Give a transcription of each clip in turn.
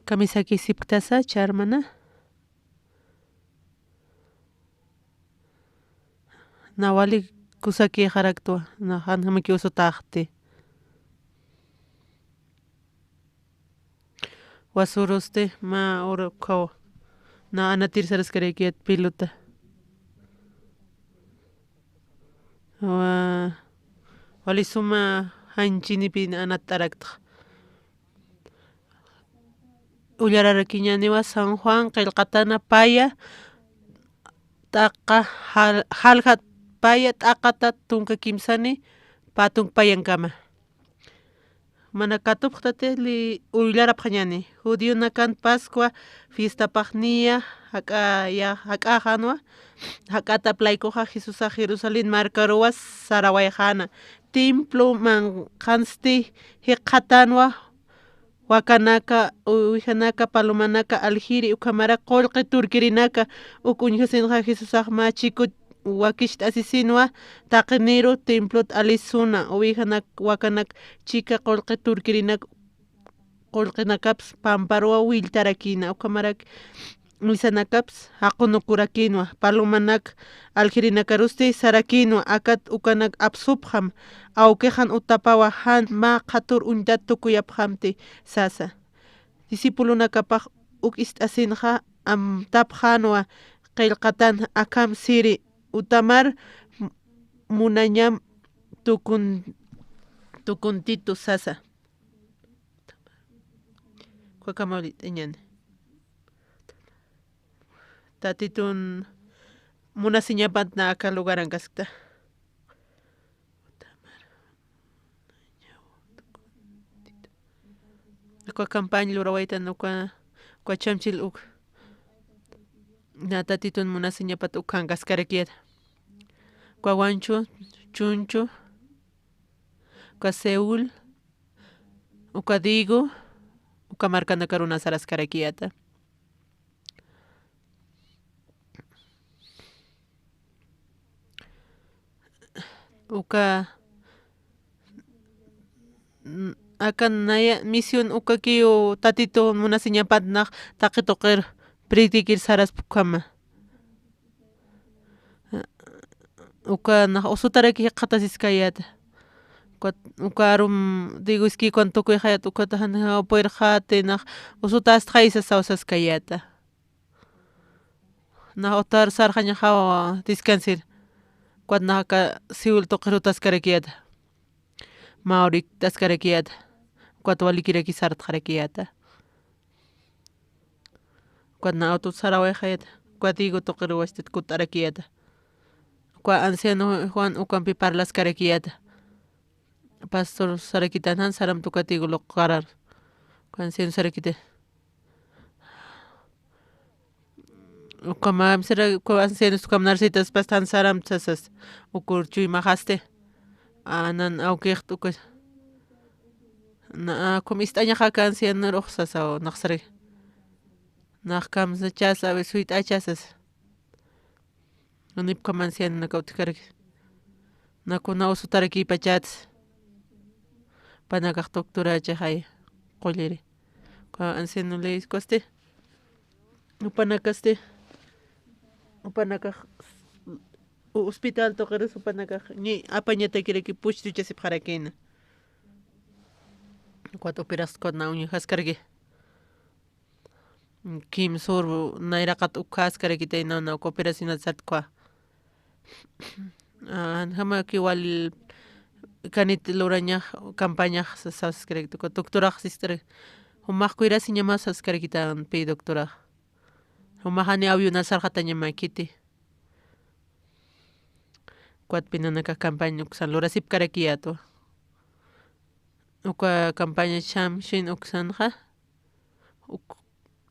Kamisaki sipktasa charmana. Nawali kusaki haraktua na hanhamaki usutaqti. Wasuruste ma ora kaw na anatir saraskaraykiat piluta. Wali suma hanchinipi anatarakta. Ullararakiñaniwa San Juan qillqatana paya taqa halqa paya t'aqata tunka kimsani patun payankama. Mana katupqtatijli uylarapaq ñani judíona kan Pascua fiestapaqniya hak'ajanwa hak'ata aplaykuqa Jesusqa Jerusalén marcaruwas sarawayjana temploman qansti hiqhatanwa wakanaka uwihanaka palomanaka aljiri ukhamara qullqi turkirinaka uk uña Jesusaq machiku wakishta asisinwa taqniru templota alisuna uwihanak wakanak chika qullqi turkirinaka qullqinakapas pamparuwa willtarakina ukhamaraka misanakapas haqunukurakinawa palomanaka aljirinakaruspi sarakinwa akat ukanak absupqam awqiqan utapawa ma qhatur untata tukuyapaqhamti sasa disipulunakapaq uk ist'asinqa tapqanwa qillqatana akam siri utamar munañam tukuntitu sasa kuakamawlita ñani tatitun munasiñapanta aka lugaran kasqta kua campaña lurawayta nuqa kuachamchil uk na tatitun munasiñapata ukhan kaskaraykiata Kuawanchu chunchu uka Seúl uka Digo uka markanaka runa saraskaraykiata uka akanaya misión uka kiyu tatitun munasiñapantaj taqituqir pritiqir saraspukama uka usutarayki qhatasisqayata uka arum Digo iskikuwan tukuy hayata ukata upuyarqati naq usuta astaqaysa sawsasqayata naq utar sarqa ña hawa descansir kuanaqa Seúl tukuy rutasqaraykiyata Maurita asqaraykiyata ukata walikirayki sartaqaraykiyata kuana autota sarawayjayata ukata Digo tukuy ruwashtita kut'araykiyata ukua anciano Juan ukanpi parlasqaraykiyata pastor saraykita saramanta uka Digo qarar anciano saraykita uka ancianos narcitas pastan saramanta chasas ukur chuyma haste anan awqiqta uka ist'añaqa anciano ruq sasa naqsari naq kamsa chasa suyta chasas nipukama anciano kawtijkarayki na kunan usutaraykipachatas pana kaq doctora chaqay qulliri anciano leyscoste upanakaste upanakaq hospital tukuris upanakaq apañataykirayki pushtuchasipaqarakina ukuata operasqakuna uñajaskarki Quimsur nayraqata ukhasqaraykita hina operacionata sartukua hamaki wali kanita lurañaq campaña sasaskarayta doctoraqa sistir sumaq cuidasi ña masasqaraykitapi doctoraqa sumaqhani awyuna sarqata ña kiti kuatpi nanaka campaña uksan lurasipkaraykiyata uka campaña shamshin uksanja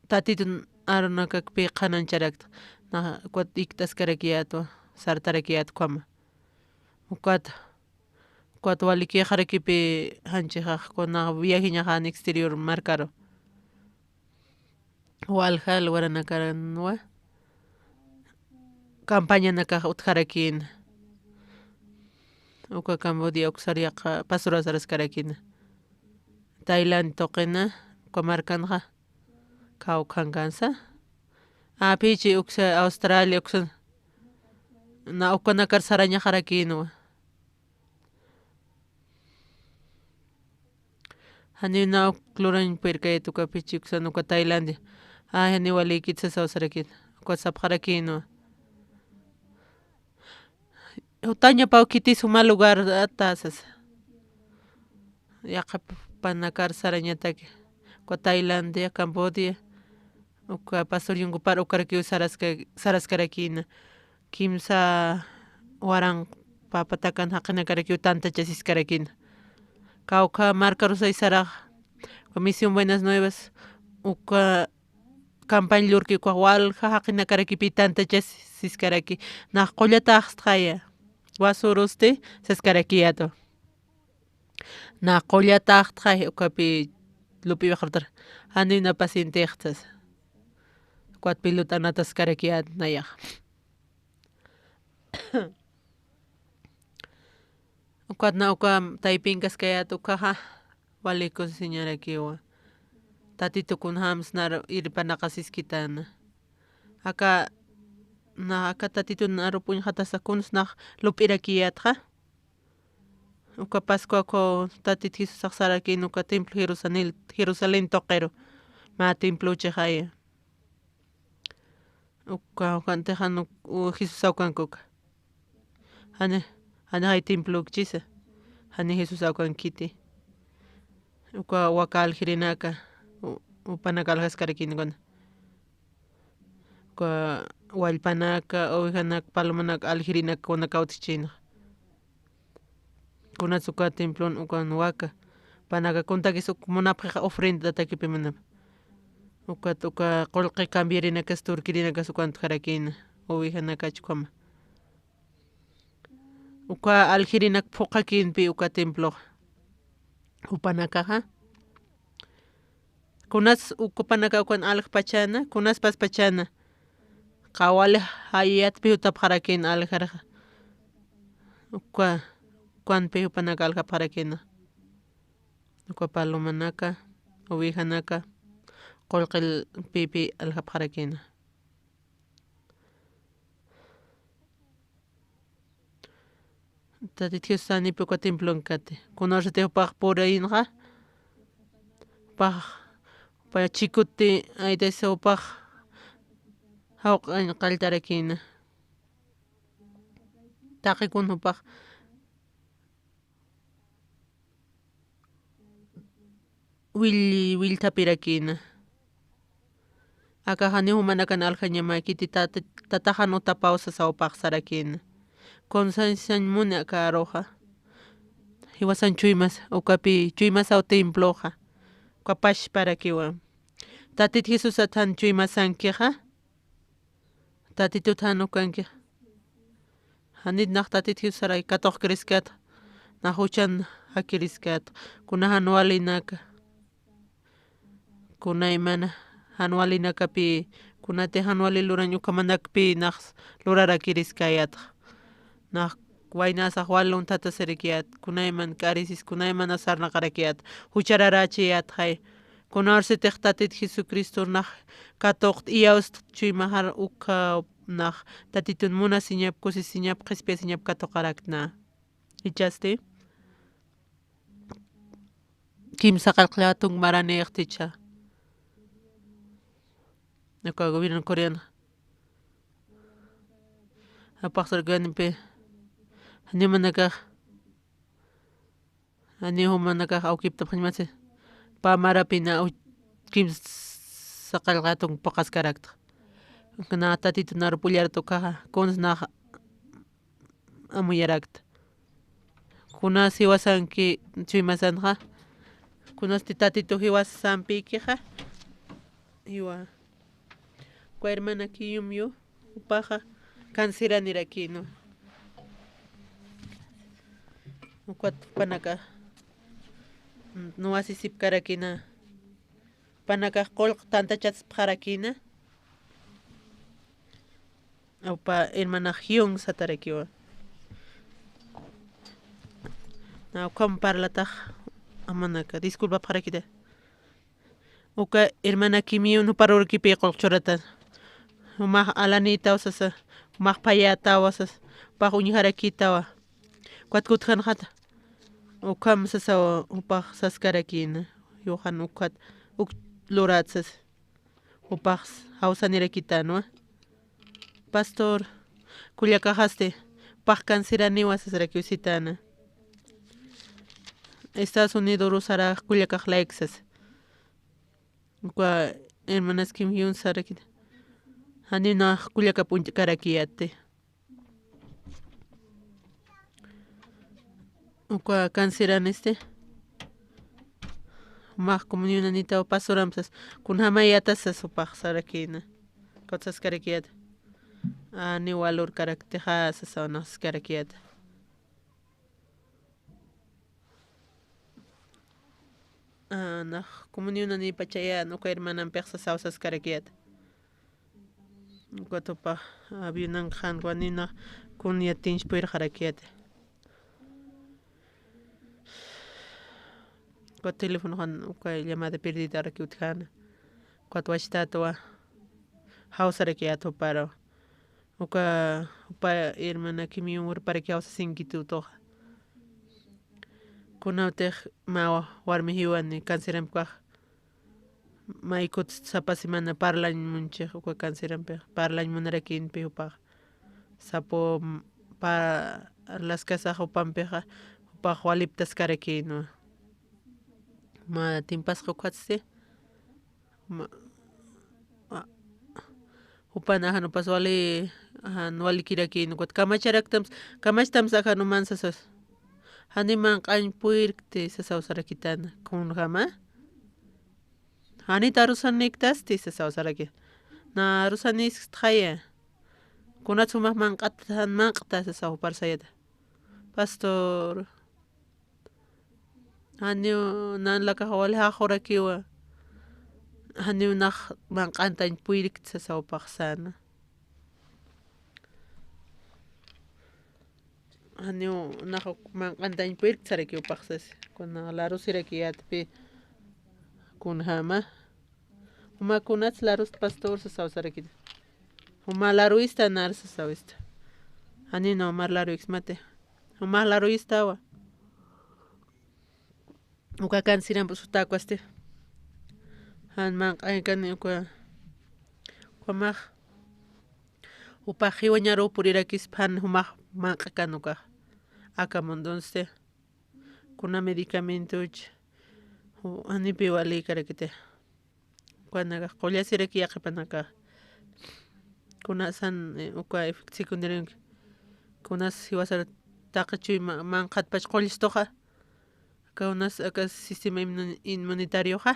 tatitun arunakakpi qanancharakta kuata iktasqaraykiyata sartaraykiyata kuama ukata walikiyarqaraykipi hanchik viaje ña kani exterior marcaru Waljal waranakaranwa campañanaka utqaraykina uka Cambodia uksariyaqa pastora sarasqaraykina Tailandia tuqina uka markanaqa kawkankansa pichi uksa Australia uksa na ukanakar saraña qarakinuwa hani na ukluran pirkaytuka pichi uksa nuka Tailandia hani walikitsa sawsarakit WhatsApp qarakinuwa utaña pawkitis uma lugar tasas yaqa panakar sarañataki Tailandia, Cambodia uka pastor yunkupara ukarkiw sarascarakina kimsa waran papatakan haqinakarkiw tantachasiscarakina kawka marca Rosay saraq Misión Buenas Nuevas uka campaña llurkikuq walqa haqinakarkipi tantachasiskaraki naq qullata aqsqaya wasurusti saskaraki na qullata aqtqay ukapi lupi waqartar hanina pacienteqtas kuat pilutanata saskaraki nayaq ukatna uka taypinkas kayata ukaja walikun señarakiwa tatitukuna hamus nara iripanaqa siskitana aka na aka tatituna naru puñuqatasa kunas naq lupirakiyatqa uka Pascuaku tatita Jesusaq saraki uka templo Jerusalén toqero ma templochik haya uka ukanteja Jesus awkankuka hani hay templochisa hani Jesus awkankiti uka waka alquirinaka upanaka alqasqarakinkuna uka wallpanaka ovejanaka palomanaka alquirinakuna kawsachina kunas uka templo uka waka panaka kuntakis munapaq ofrendata takipimuna uka qullqi cambiarinakas turkirinakas ukanata qarakina ovejanaka allquma uka alquirinaka phuqakinpi uka temploqa upanakaqa kunas upanaka alqpachana kunaspas pachana qawali hayatpi utapaq qarakina alqarqa ukanpi upanaka alqapaq qarakina uka palomanaka ovejanaka qullqipipi alqapaq qarakina Tatita Jesus sanipi uka templon kati kunarishtiwpaq puriyqa paq chikuti aytasawpaq hawqa qalltarakina taqikunapaq willtapirakina aka hani humanakana alqañama kiti tataqa notapawsa sawpaq sarakina Constancia muni karuqa hiwasan chuymas ukapi chuymasaw temploqa uka pashparakiwan tatita Jesusata han chuymasankiqa tatituta hanukanki hanit naq tatita Jesusara katuq kriskata naq huchan hakiriskata kuna hanualinaka kunay mana hanualinakapi kunati hanualilura ñuka manapi naq lurarakiriskallataq naq waynasaq waluntata sirikiyat kunayman karisis kunayman sarnaqarakiyat huchararachiyatqay kunawsitiq tatita Jesucristo naq katuqta yawsta chuymaqar uka naq tatitun munasiñap kusisiñap qhispiyasiñap katuqarakna ichasti kimsa qallqllatun maraniyaqticha ñuka gobierno coreano apaqsarkanipi animanakaq ani humanakaq awkipta qimasi pamarapina kimsa qallqatun paqaskaraqta na tatita naru pullarta ukaqa kunas naq amuyarakta kunas hiwasanki chuymasanqa kunasti tatito hiwasanpikiqa hiwa uka hermana kiyumyu upaqa canceranirakiwan uka panaka wasipi karakina panaka qullqa tantachaspa qarakina upa hermana Hyun satarakiwan na ukhaman parlataq amanaka disculpa qarakita uka hermana Kimi no parurkipi qolchurata umaq alanita usasa umaq payata usas paq uñharakitawa kutkutjanqata ukam sasa upaq saskarakina yuhan ukat uk luratsas upaq hawsanirakitanu pastor kullakajaste paq canciraniwa sasraki usitana Estados Unidos rusaraq kullakaqlaykasas ukwa hermanas Kim Hyun sarakita hanina kullaka punchakarakiyate ukwa canceraniste umaq comunionanita pastoramsas kunhamayatasas upaq sarakina kawsaskarakiyata ani valor karakteja sasawanasskarakiyata naj comunionanipa chaya nuqa hermananpiq sasawsaskarakiyata ukatupaq avionanqa qanwanina kunyatinch puyarqarakiyata ukwa telefonoqa ukay llamada perdida rakiutkana ukwata washtatawa hawsarakiyata uparaw uka upa hermana Kimi urparaki hawsasinkitutuqa kunawtiq ma warmi hiwani canceranpaq maykutis sapa semana parlamunchik ukwa canceranpiq parlamunarakinpi upaq sapu parlas kasaq upanpiqa upaq waliptas karakina ma timpasqa uqatiste upana hanupas wali walikirakin ukwata kamacharaktamas kamachtamas hanumansasas haniman q'anpuyritkti sasawsarakitana kunhama Anita rusaniktaste sasawsaraki na rusanisqtaqaya kunata sumaq manq'ata sasawaparsayata pastor haniw nanlakaq wali haqurakiwa haniwnaq manq'anta puyriykta sasawapaqsana haniwnaq manq'anta puyriykta sarakiwapaqsas kunan larusirakiyapi kunhama umakunatas larusta pastor sasawsarakita uma laruista nar sasawista hanina umar laruykus mate umaq laruistawa uka canceranpis sutakuaste han manq'aykani ukwa umaq upaq hiwañaru purirakispa han umaq manq'akani ukaq akamundunste kuna medicamentoch anipi wali karakite kunaqa qullasirakiyqa qipanakaq kunas han ukwa efecto secundario kunas hiwasara taqachuyma manqatapash qullistuqa kaunas aka sistema inmunitarioqa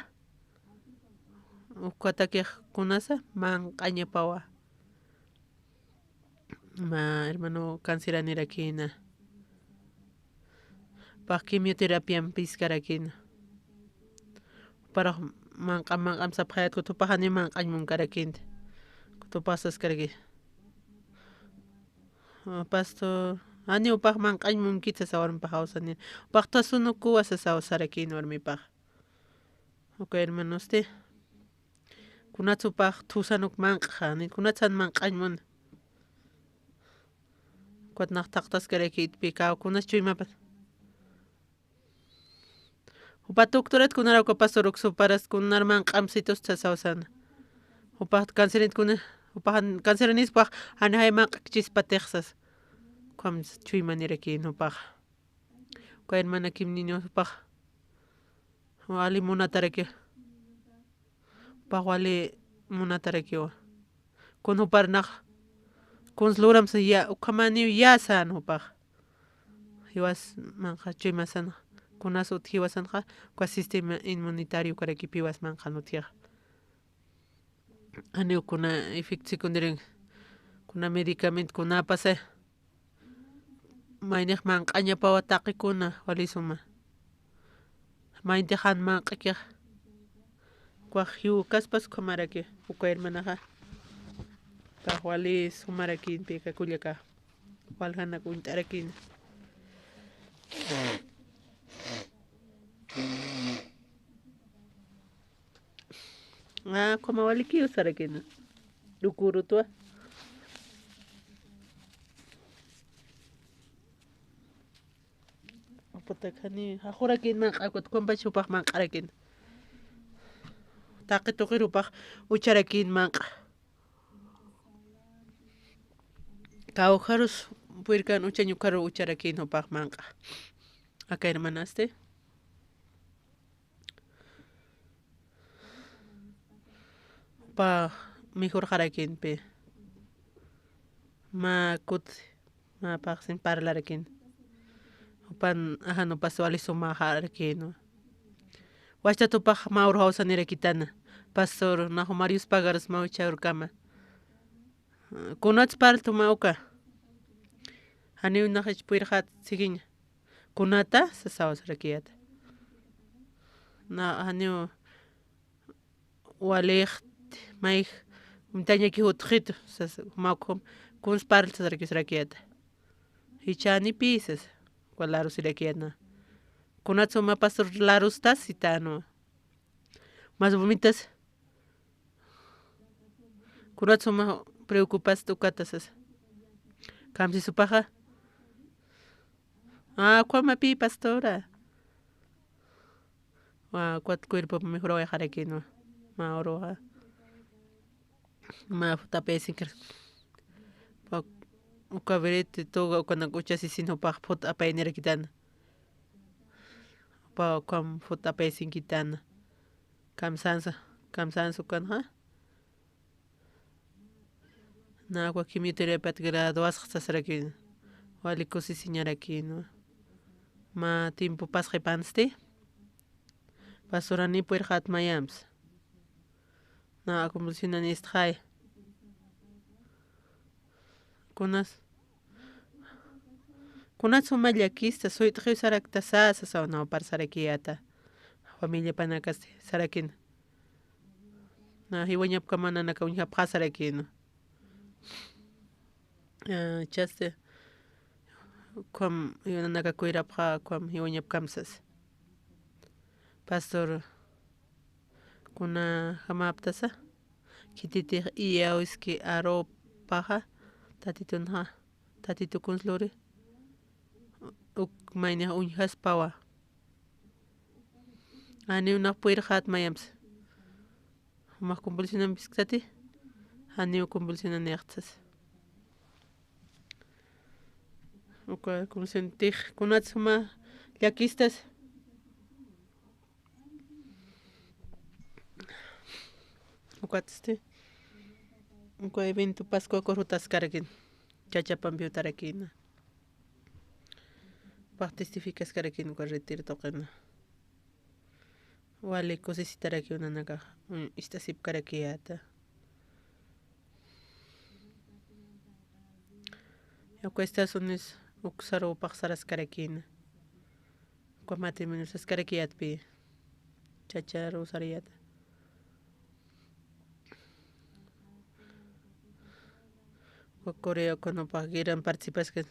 ukwatakiq kunasa manq'añapawa ma hermano canceranirakina paq quimioterapiampis karakina paraq manq'am sapaqayata kutupaq ani manq'añmun karakinta kutupasas karaki pastor ani upaq manq'añmunkita sasawarunpaq kawsani upaqta sunukuwa sasawsarakini warmipaq ukay hermanoste kunata upaq tusanuk manq'a ninakunata manq'añmuni kunaqa taqtasqarakiypi kawkunash chuymapas upa doctorata kunaraqka pastor uksuparas kunar manq'amsitus sasawsana upaq canceranitkuna upaq canceranispa hani hay manq'akchispa tiqsas kuamas chuymanirakin upaq ukay hermana Kim niños upaq wali munataraki upaq wali munatarakiwa kunan uparnaq kunas luramsa ukhamani yasana upaq hiwasmanqa chuymasana kunas utik hiwasanqa ukwa sistema inmunitario karakipi hiwasmanqa utiaq ani ukuna efecto secundario kuna medicamentokunapas mayniq manq'añapawa taqikuna walisuma mayntaq han manq'akiq kuaj hiwa kaspas qamaraki ukay hermanaqa paq wali sumarakinpi kullaka walhanaku t'arakina Como waliki usarakina. Lukurutua. Apotakani hahurakin man aqut kompachupaq man qarakin. Taqituqirupaq ucharakin man. Kaujarus puirkan uchañukaru ucharakin upaq man. Acá hermanaste. Pa mejor harakin pe. Ma kut ma paqsin parlarakin. Pan no pasó ali suma harakin. Washta tupaq Mauro hawsanira kitana. Pastor najo Marius Pagaras maucha urkama. Kunats parto mauka. Hani unahich puirhat sigiñ. Kunata sasawas rakiata. Na hani walegt maig mtaña ki hutkhit sas maukom kuns parto rakiata. Hichani pisas. Kualaru sirakiana. Kunatsu ma pastor larustas sitano. Más bonitas. Kunatsu ma preocupas tu katasas. Kamsi su paja. Cuama pi pastora. Cuat cuerpo mejor voy a dejar aquí, no. Ma oro. Ma tapesinker. Pa ukaverete toga cuando escuchas y si no pa pot apainera kitana. Pa kam pot apesin kitana. Kamsansa kan ha. Na agua quimioterapia grado asxasarakin. Wali cosi señarakin, no. Ma tiempo pasje panste. Pasorani puer hat mayams. Na convulsionan istjai. Kunas sumayakista soy tjeu sarakta sasa sa no par sarakiata. Familia panakaste sarakin. Na hiwanyap kamana na kaunyap pasarakin. Chaste kwam naka kuirapha kwam hiwanyap kamsas. Pastor kuna hamaptasa kititi iauski aro paja tatitunha tatitukunslori uk mayne unhas pawa ani una puirhat mayams ma convulsionan biskati ani convulsionan nertsas uka consentir kunatsuma yakistas ukatsiste uka evento pascua corrutas karakin chachapan biutarakin particificas karakin uka retiro toqena wale cosisitaraki unanaka istasip karakiata uka Estados Unidos uksaro paksaras karakin uka matrimonios karakiatpi chacharo usariata Corea cuando pagiran participas que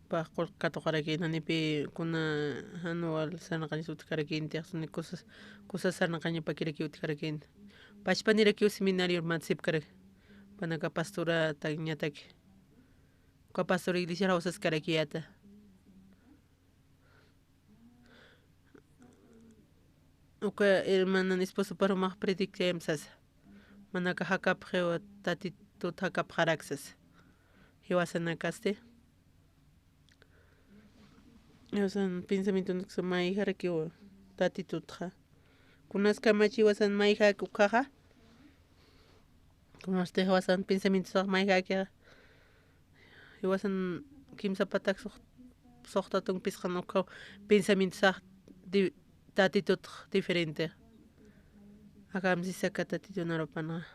pa kato karakin nipi kuna anual sana kanya sut karakin tiak suni cosas sana kanya pakira kiut karakin pachpanira kiu seminario matsip karak panaka pastora tagñatak ka pastora iglesia rausas karakiata uka hermana esposo para más predicamsas manaka hakap geo tati tut hakap haraxas hiwasana kaste Yosan pensamiento no se mai harakiwa tati tutja kunas kamachi wasan mai hak ukaja kunas te wasan pensamiento sa mai hak hiwasan kimsa patak sohtatun pisqan uka pensamiento sa tati tut diferente acá msisaka tati tunaropana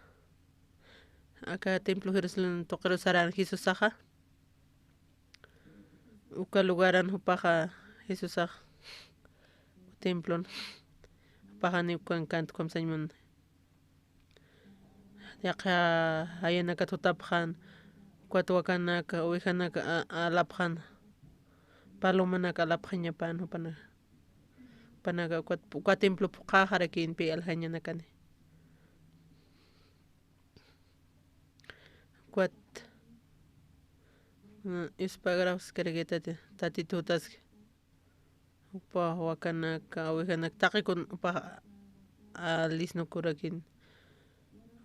acá templo Jerusalén toqero saran Jesús saja uka lugaran hupaja Jesús saj templo pajani ukan kanto komsañman yaqa ayanaka tutapjan kuatwakanaka uwijanaka alapjan palomanaka alapjañapan hupana panaka uka templo puqajarakin pi aljañanakani Ispagrapas karikitati tatitutas upa wakanaka ovejanak taqikun upa alisnukurakin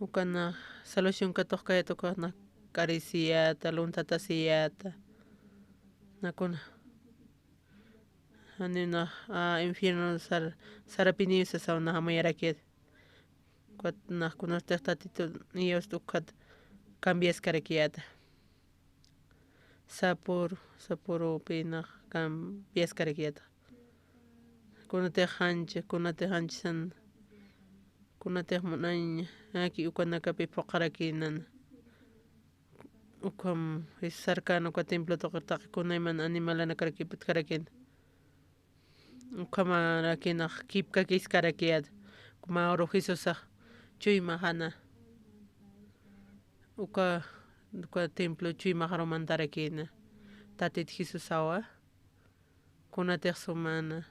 ukana solución katuqkayatuqa cariciata luntata sillata nakuna hanina infierno sarapini sasawna hamayarakiet kunakunartiq tatitu niyos uqata cambiaskarakiata sapurupi cambiaskarakiata kunatiq ancha sana kunatiq munayña aki ukanakapi puqarakinana ukam cercano ka templotaqa taqikunayman animalana karakina ukamarakina kipka kiskarakiata Mauro Jesusaq chuymaq hana uka templo chuymaq Romantarakina tatita Jesus sawa kunatiq sumana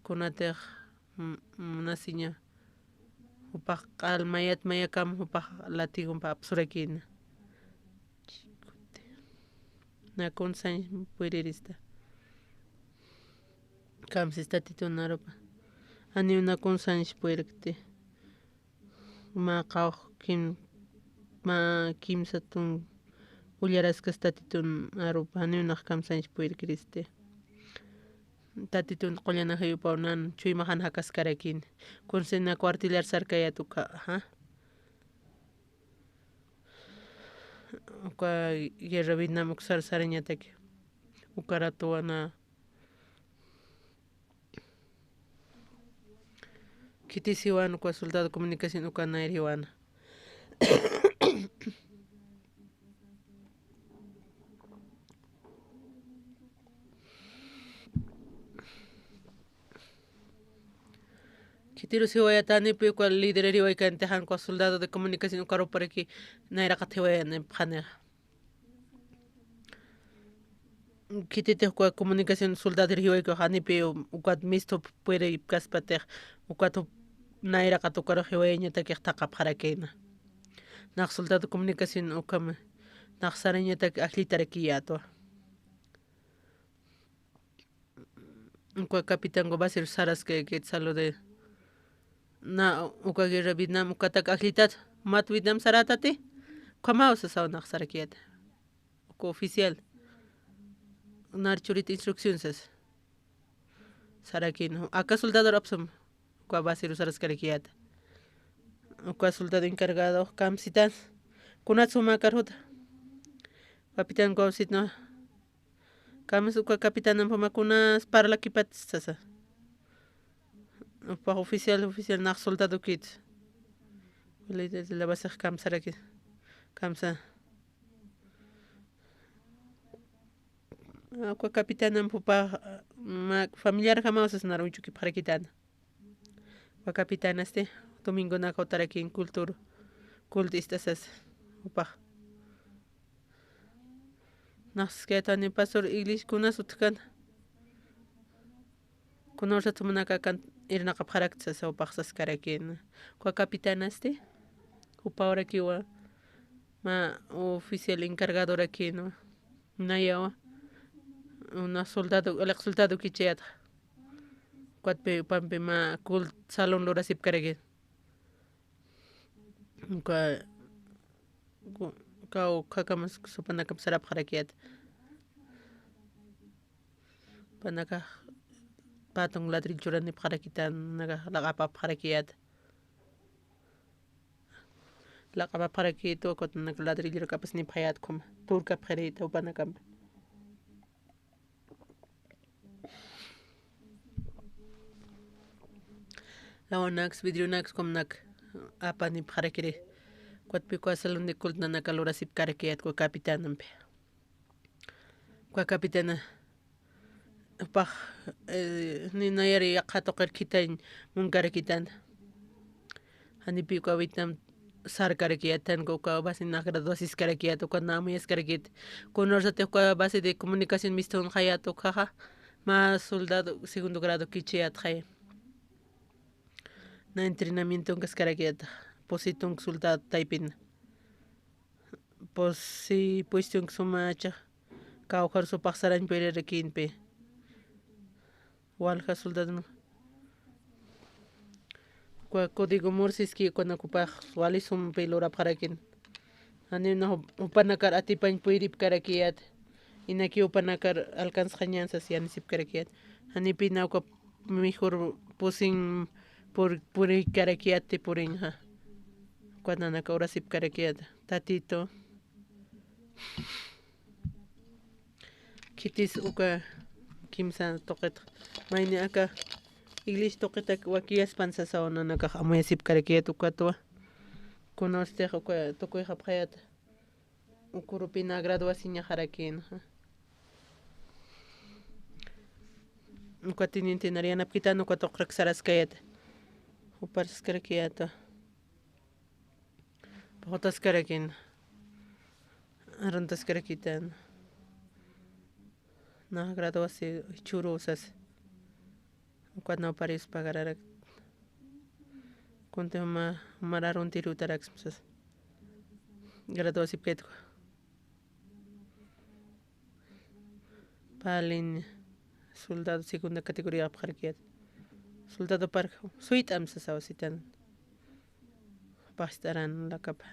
kunatiq nasiña upaq almayata mayakamun upaq latikunpa apsurakina na Consañ purirista kamsis tatito narupa aniuna Consañish purirkati ma qhawaq kimsa willaraskas tatito narupa aniunaq kamsanchik purirkaristi tatitun qullana hayupawan nanan chuymaq hana kaskarakini Consañna cuartillar sarkayatuqa uka guerra Vietnam sarañataki uka ratuwana kitisi wanuka soldado comunicación uka nayri wana kitiru siwayata anipi uka líder riwaykanti hanku soldado de comunicación uka rupariki nayraqa tiwayanipaq kititiq uka comunicación soldado riwaykaq anipi ukata misto puede kaspatiq ukata nayraqa tukuruq riwayañataki taqapaqrakina naq soldado comunicación ukama naq sarañataki akllitarakiyatuwa uka capitanku Basilio Saraskayki salude na uka guerra Vietnam ukataka akllitata mata Vietnam saratati qamawsa sawnaq sarakiyata uka oficial nari churita instrucciones sarakina aka soldado apsun uka Basilio Saraskarakiyata uka soldado encargado kamsitas kunata sumak karjuta capitan wawsita kamis uka capitana mamakuna parlakipatis sasa upa oficial naq soldado kit líder de la base kamsaraki kamsa uka capitana pupa familiar hamawsas narunchukipaq rakitana uka capitanaste domingonaka utarakin cultistasas upaq naqskaytani pastor iglesiakuna sutikana kunawarsa munaka kan irnaqa paqarakchas upaqsaskarakina uka capitanaste upawarakiwa oficial encargadorakina nayawa una soldado kichayata kuatpi pampi salón lurasipkaraki uka hakamas supanaka sarapaqrakiyata panaka patun ladrillo churanipaq karakita laqapapaqrakiyata laqapapaqrakiyta kutin ladrillero kapas nipaqyata quma turkapaq riyta upanakampi lawanakus vidrionakus kunaqa apanipaqrakiri kuatpi salón de culto nanaka lurasipkarakiyata uka capitananpi uka capitana upaq ninayari qhatuqri kitañ munkarakitana anipi uka Vietnam sarkarakiyata uka basina graduasiscarakiyata uka namuyascarakiyta kunarsati uka base de comunicación mixto hayatuqaqa mas soldado segundo grado kichayata haya na entrenamiento kascarakiyata positun soldado taypina puestion sumachaq kawjar supaq saranpi rikinpi walja soldado código Morseski kunakupaq walisumpi lurapaqarakin anina upanakar atipañ puyrip karakiyat inaki upanakar alcanzañansas yanisip karakiyat anipi nawka mejor pusin puri karakiyati purinja kuananaka urasip karakiyat tatito kitis uka kimsa toqeta mayni aka iglesia toqeta wakiyas pansasawa nanakaq amuyasip karakiyat ukatuwa kunawsteqa uka tukuy hapqayata ukurupina graduación ñajarakina uka teniente nariyanapkita uka tuqraq saraskayata uparskarakiyata pajotaskarakina aruntaskarakita na graduación churu usas ukata paris pagararak kunta mararun tirutarax graduación petko palin soldado segunda categoría apjarkiyat soldado park suite amsa sawasitan pastaran la capa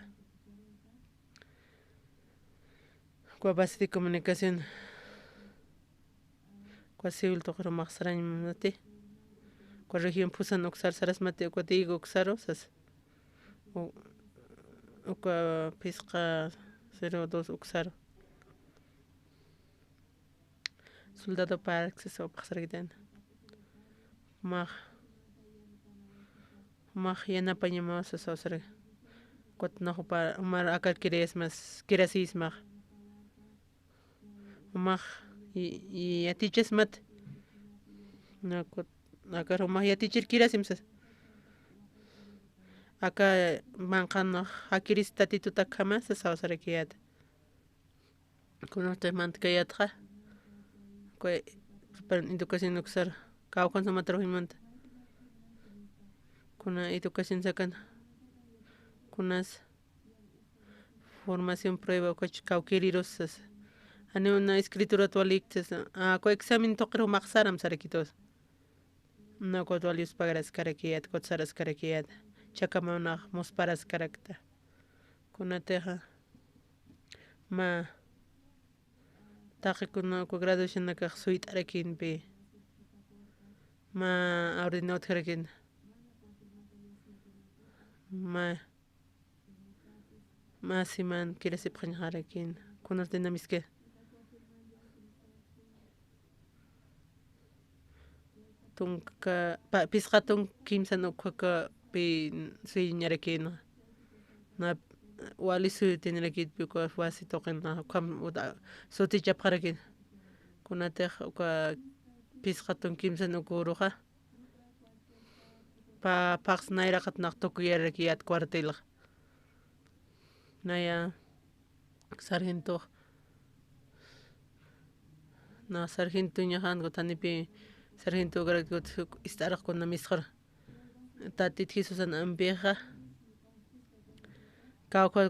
kwa base de comunicación kwa civil toqro maqsarañ mate kwa región pusan uksar sarasmate kwa digo uksarosas uka pisqa 02 uksaro soldado park se sopaqsarkitan mag yanapañamawsa sawsarqa kuatnajupa umar akar kirasismaq umag yatichasmat akar umag yatichir kirasimsas aka manqanaq hakiris tatitutaka jamasa sawsarkiyata kunanta mantakayatqa educación uksar kawjan suma trabajimanta kuna educación sakana kunas formación prueba kawkirirusas ani una escritura tualiktas ko examen toqro maqsaram sarakitos na ko tualius pagaras karakiyat ko saras karakiyat chakamana mosparas karakta kunateja ma taqikuna ko graduación naka suite arakinpi ma ordinador karakin ma siman kirasip qanjarakin kunas dinamiske tunka pisqatun kimsa nuqaka pi suyiñarakina na walisu tinrakitpi ko wasi toqina kam sutichapqarakin kunateq uka pisqatun kimsa nukuruqa paqs nayraqatnaq tukuyarrakiyat cuartelqa naya sargento na sargento ñajanku tanipi sargento graduación istaraqkuna misqar tatit Jesus ampiqa kawqa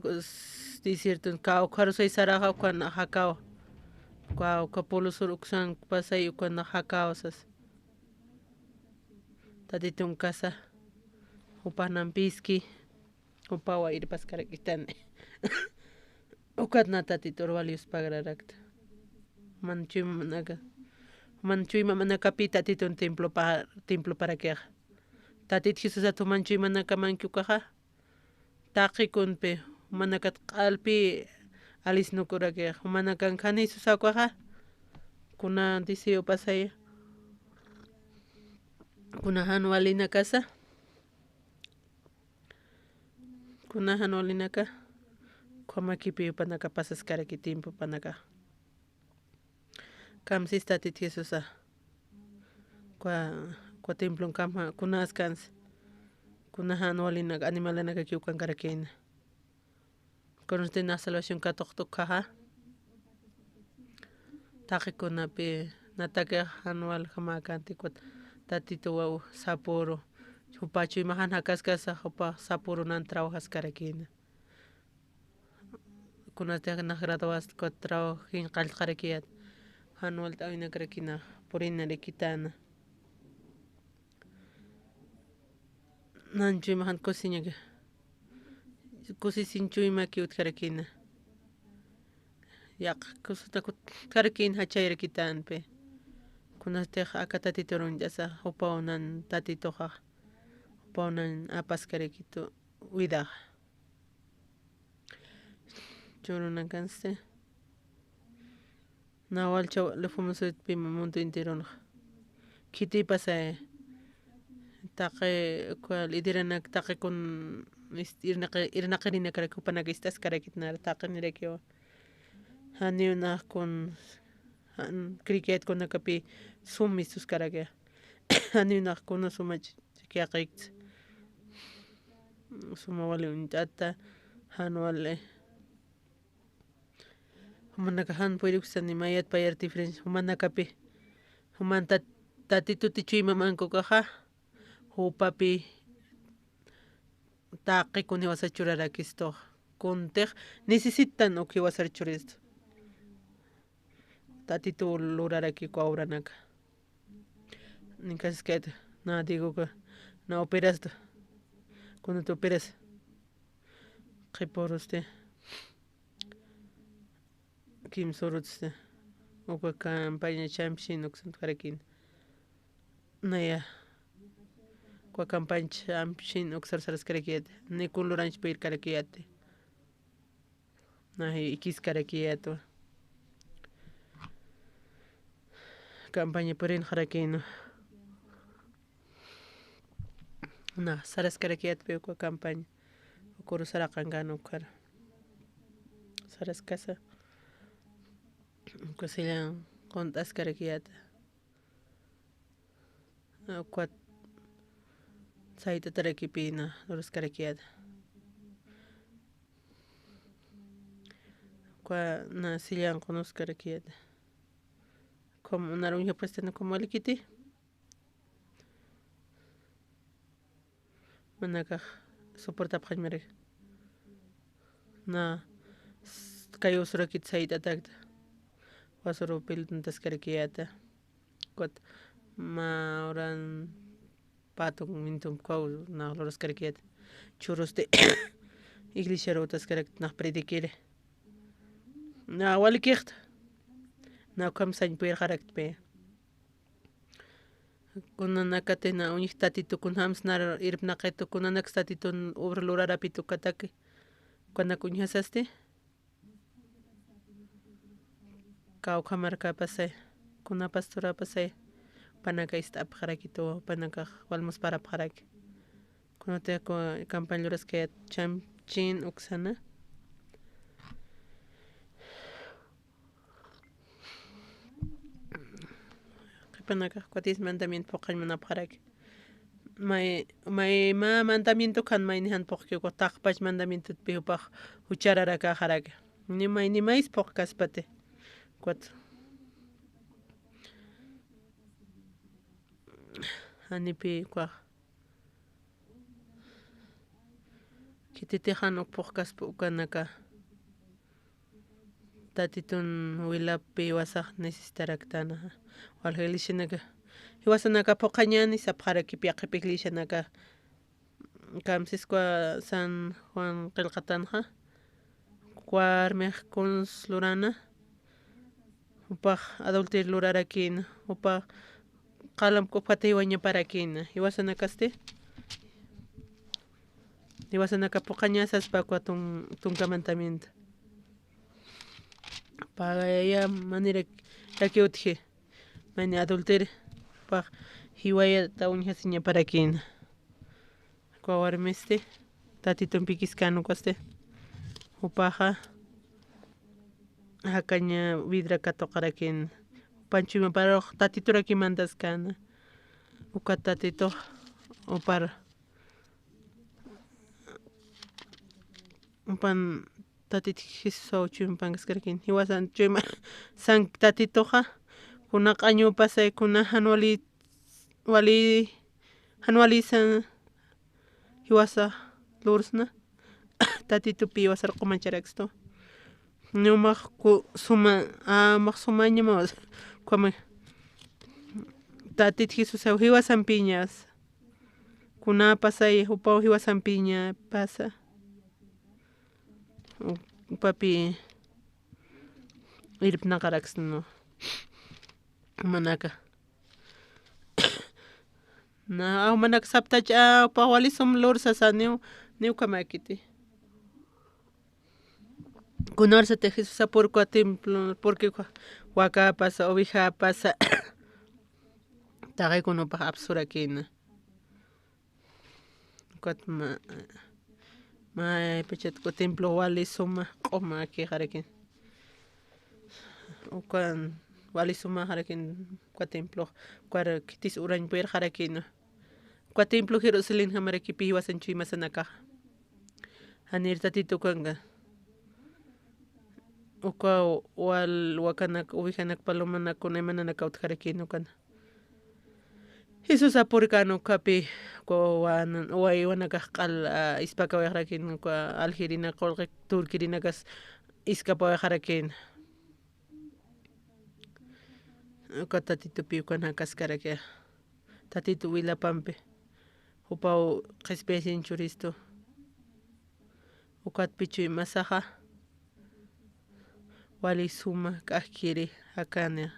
desierto kawqar saysaraqa ukana hakawa kawqa polo sur uksan pasay ukana hakawasas tatitun casa upanampiski upawa irpaskarkitani ukatna tatitur valius pagararakta manchuyma mana kapi tatitun templo para queja tatit Jesus atumanchuy mana kamanki ukaja taqikunpi mana kat q'alpi alisnukurakiqa mana kankani susakwaqa kuna deseo pasaya kunahan walina casa kunahan walinaka kwamakipi upanaka pasaskaraki tiempo panaka kamsis tatit Jesusa kwa templo kama kunaskans kunahan walinaka animalanaka kiukankarakina konostena salvación katoqtuk kaja taqikunapi nataka anual hamakanti kuat tatito waw sapuro chupachuy mahan hakaskasa hupa sapuro nan trabajaskarakina kunateka na graduas ko trabajin qallqarakiyat Anual tawina karakina purina rekitana. Nanchu imajan cocinaga. Kusisinchu ima kiut karakina. Yak kusuta karakina hachayra kitanpe. Kunastej akatatitoron yasa upaunan tatitoja. Upaunan apas karakito uida. Churuna kanste. Nawal chaw le fumus pima mundo entero. Kiti pasa taqe cual idiranak taqe con irnaqarina karakupanaga estas karakitnar taqe nirekio. Hani una con cricket con nakapi sumis sus karaga. Hani una con sumach que aqix. Suma wale un tata hanuale. Humanaka han puiruksan ni mayat payar difference humanakapi. Human tatitu tichu imamanko kaja. Hupapi taqe con iwasachurarakisto. Kuntej necesitan o que wasarchuristo. Tatitu luraraki kuauranaka. Ninkasket na digo que na operaste. Cuando te operas. ¿Qué por usted? Kim sorutste. O que campaña champion o que son karakin. Naya. Kwa campaña champion o que saras karakiat. Ni kun luranch peir karakiate. Nahi ikis karakiato. Campaña perin karakino. Na saras karakiat pe kwa campaña. Okoro sarakangano kara. Saras casa. Kasilang kontas karakiata. Kwat saita tarakipina loros karakiata. Kwa na silang konos karakiata. Como narunya puesta como alikiti. Manaka soporta pajmere. Na kayo surakit saita tagda. Wasoro piltuntas karakiata. Kwat ma oran patong mintum kau na loros karakiata. Churros de iglesia rotas karak na predikire. Na walikicht. Na kam sañ puer karak pe. Kuna nakatena unik tatito kun hams nar irp naqeto kuna nak tatito obra lorara pito katake. Kuna kunyasaste. Kau kamarka pasay. Kuna pastora pasay. Panaka istap karakito panaka walmos para parak. Kuna te ko campaña loras que cham chin uksana. Panaka cuatis mandamiento poqay mana parak. May ma mandamiento kan may nihan poqyo ko takpach mandamiento piho paq hucharara ka harak. Ni mais poqkas pate. Cuat Anipi kwa kititejan ok poqkas pukanaka. Tatitun wilapi wasaq necesitaraktana. Walhelishinaka. Hiwasanaka poqañani sapqarakipi aqipiklishanaka. Kamsis kwa San Juan qillqatanja. Warmiq kuns lurana. Upaq adultir lurarakina. Upaq qalam kupati waña parakina. Hiwasanakaste. Hiwasanaka poqañasas pakwa tunkamantamiento. Pagaya manera rakiutje. Mani adultir pa hiwaya taunhasiña parakina. Kwa warmiste tatitun pikiskanu kwaste. Upaja hakaña vidra katoqarakin. Panchima para tatitura kimantas kana. Uka tatito upar upan tatit hiso chimpangas karakin. Hiwasan chima san tatitoja. Kuna qañu pasay kuna hanualisan hiwasa lursna. Tatito pi wasar qomancharaksto. Numaq suma amaq sumañamas kwama tatit Jesus hiwasan piñas kuna pasay upaw hiwasan piña pasa papi irpnaqarakas no manaka na manaka saptacha upaw walisum lursasa ñuka makiti kunarsate Jesus apurku a templo porque wakapas ovejapas taqaykunapaq absurakina kuatma maypichatku templo wali sumaq q'umaki qarakin ukan wali sumaq qarakin kua templo kuara kitis urañpuyar qarakina kua templo Jerusalén hamarakipi hiwasanchik imasanakaq hanir tatito kanqa uka wakanak ovejanak palomanakuna imanana kawtaq karakina ukana Jesus apurka ñukapi waywanakaq q'ala ispaka wayaqrakin aljirina qullqi turkirinakas iskapa wayaqarakina uka tatitupi ukana kaskaraka tatito Wilapampi upaw q'ispi churisto ukatpichu imasaqa wali sumaq k'ajkiri hakani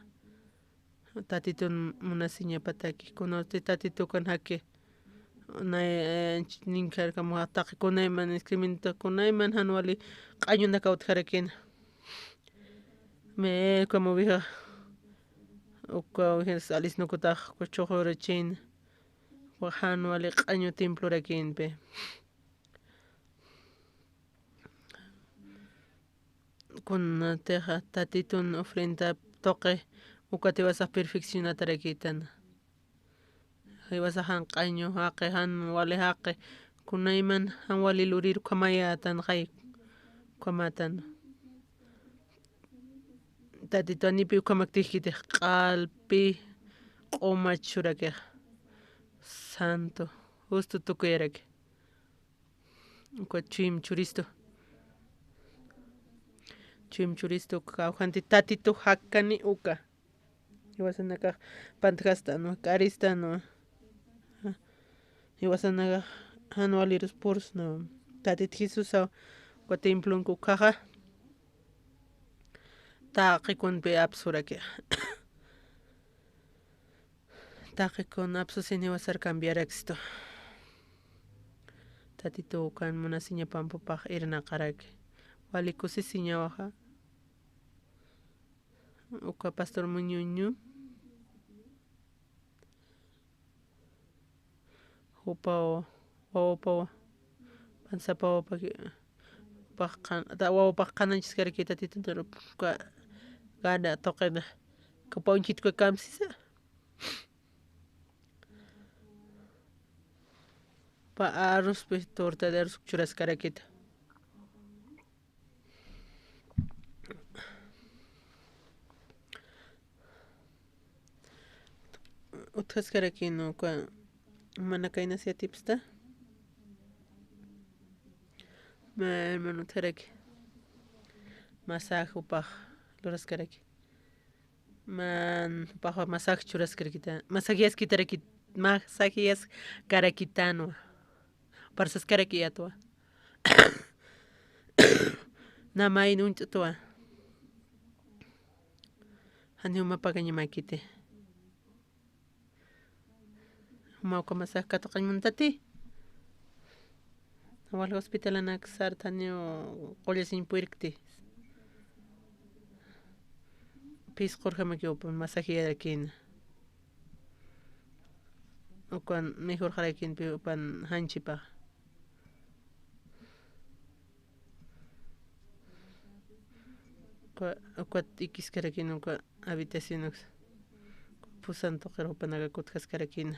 tatito munasiñapa takikuna tatito kan jaki ninkarkamuq taqikunayman excrementokunayman han wali q'añuna kawtaq karakina mikhua oveja uka ovejas alisnukutaq chuqurachina han wali q'añu templorakinpi kunatiqa tatitun ofrenda tuqi ukata hiwasaq perfeccionatarakitana hiwasaq han q'añu haqi han wali haqi kunayman han wali lurir kamayatan qay kamatana tatito anipi ukamaktiykitiq q'alpi q'umacha churakiq santo justo tukuyaraki uka churisto kawjanti tatito hakani uka hiwasanakaq pantakastanu k'aristanu hiwasanakaq han waliris purusnu tatito Jesuswan uka templonku kaqa taqikunpi absurakiq taqikuna absusini hiwasar cambiaraksto tatito ukan munasiña pampapaq irnaqaraki wali kusisi ñawaqa uka pastor Muñoño upaw wawapawan pansapa wawapak qananchis karki tatito gana tuqina kapunchikta kamsisa pa arrozpi torta de arroz churasqarakita utqasqarakina uka mana kayna siatipista hermano taraki masaje upaq luraskaraki upaq masaje churaskarkita masajeaskarakitanuwa parsaskaraki atuwa namay nunt'utuwa haniumapaqa ñamakiti mawka masaje katuqañmantati wali hospitalana kasartaniu qollasinpurikti pisqurqamakiupa masajearakina ukan mejor qarakinpi upan hanchipaq uka tikisqarakina uka habitaciones pusan tuqira upanaqa kutkasqarakina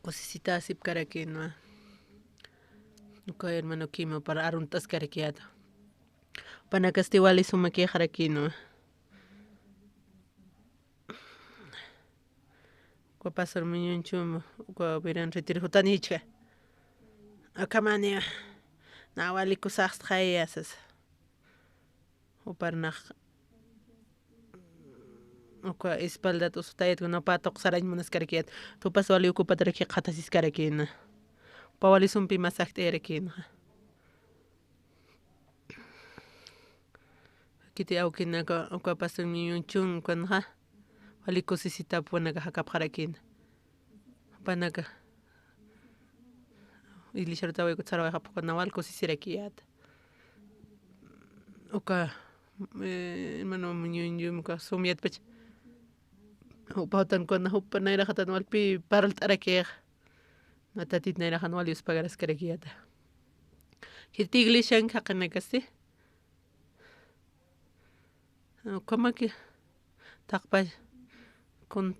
kusisita asipkarakina uka hermano Kimo para aruntasqarakiata panakasti wali sumakiqarakina uka pastor Muñonchu uka verán retiro jutanichka akamani nawalikusaq qayasas uparnaq uka espaldata usutayta nopa toqsarañ munaskarkiyata tupas wali ukupatariki qatasiskarkina pawali sumpi masaqta erakina kiti awkinaka uka pasan ñuñunchun kunaqa wali kusisita punaka haqapqarakina panaka ilisharta wayku sarawayqapukuna wali kusisirakiyata uka mana ñuñunka sumyatpacha upawtankuna upa nayraqatana wallpi paralta arakiq na tatita nayraqan wali uspagaraskarakiyata kiti iglesian haqinakasi ukamaki taqpa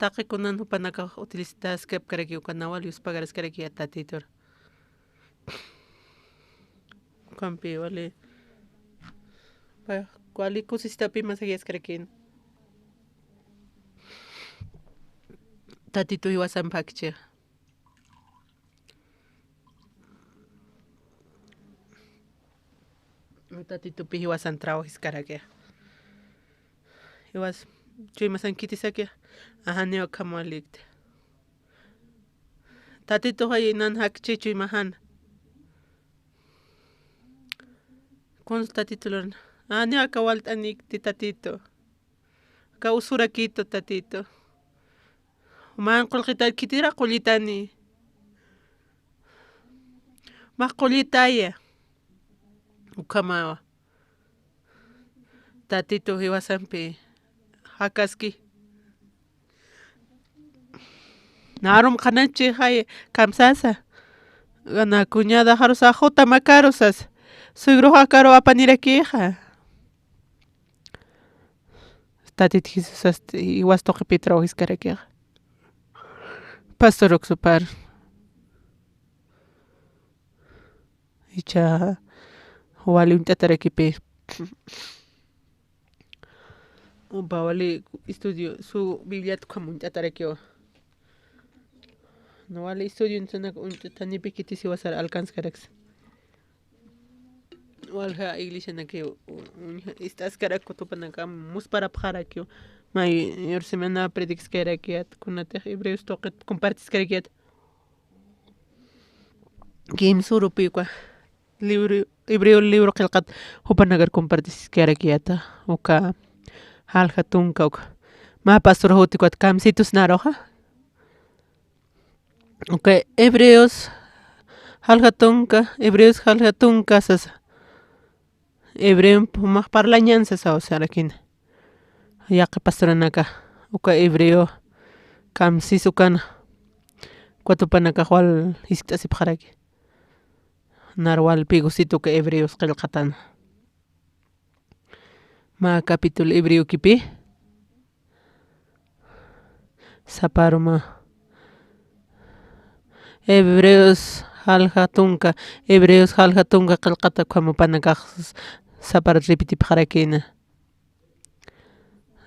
taqikunana upanaka utilizaskapkaraki ukana wali uspagaraskarakiyata tatitura ukanpi wali kusisitapi masakiyaskarkina tatitu hiwasanpakchik tatitupi hiwasan trabajiskaraki hiwas chuymasan kitisaki ajaniwa kamalikti tatitu hayinan hakchi chuymajana kuns tatitulan aniwa kawalt'anikti tatitu ka usurakito tatitu man qullqita kitira qullitani maq qullitaya ukamawa tatitu hiwasanpi hakaski narum qananchik hay kamsasa ana cuñada harusa juta makarusas suygruqa karu apanirakiqa tatitu Jesus hiwastuqipi trabajiskarkiqa pastor ocsupar icha wali unt'atarakipi upa wali estudio su bibliata unt'atarakiwa no wali estudio chunaka unt'atanipi kiti siwasara alcanzkaraksi walja iglesianaki istaskaraka tupanaka musparapaqarakiwa may semana predicaskarakiyata kunatiq hebreos tuqita compartiskarkiyata kimsurupika libro hebreo libro qillqata hupanakar compartiskarkiyata uka halqa tunka uka ma pastor hutikuta kamsitus naroqa uka hebreos halqa tunka sasa hebreo pumaq parlañanza sawasarakina yaqa pastoranaka uka hebreo kamsis ukana kuatupanaka wal hisp'asipaqaraki narwalpi gusituka hebreos qillqatana ma capítulo hebreo kipi saparuma hebreos halqa tunka qillqata qhamupanakaq sapara repetipaqarakina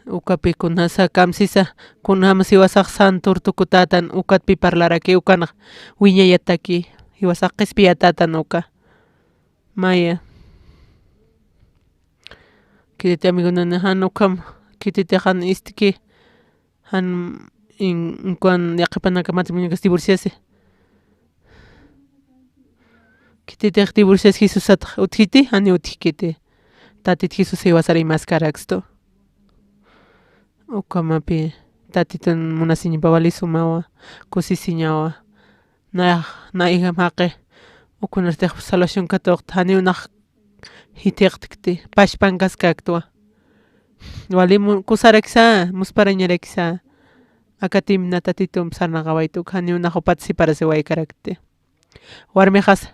ukapi kunasa kamsisa kunama siwasaq santur tukutatan ukatpi parlaraki ukanaq wiñayataki hiwasaq qispiyatatan uka maya kiti amigunana han ukam kitita han istiki han inkuan yaqipanaka matrimonios divorciasi kititiq divorcias Jesusataq utkiti hani utkiti tatit Jesus hiwasara imaskaraksto ukamapi tatitun munasiñipa wali sumawa kusisiñawa na hija maqi ukunartiq salvación katuqta hani unaq hitiqtikti pashpan kaskaktuwa wali kusarakisa musparañarakisa akatimna tatitun sarnaqa waytuk hani unaq participarashi waykarakti warmiqas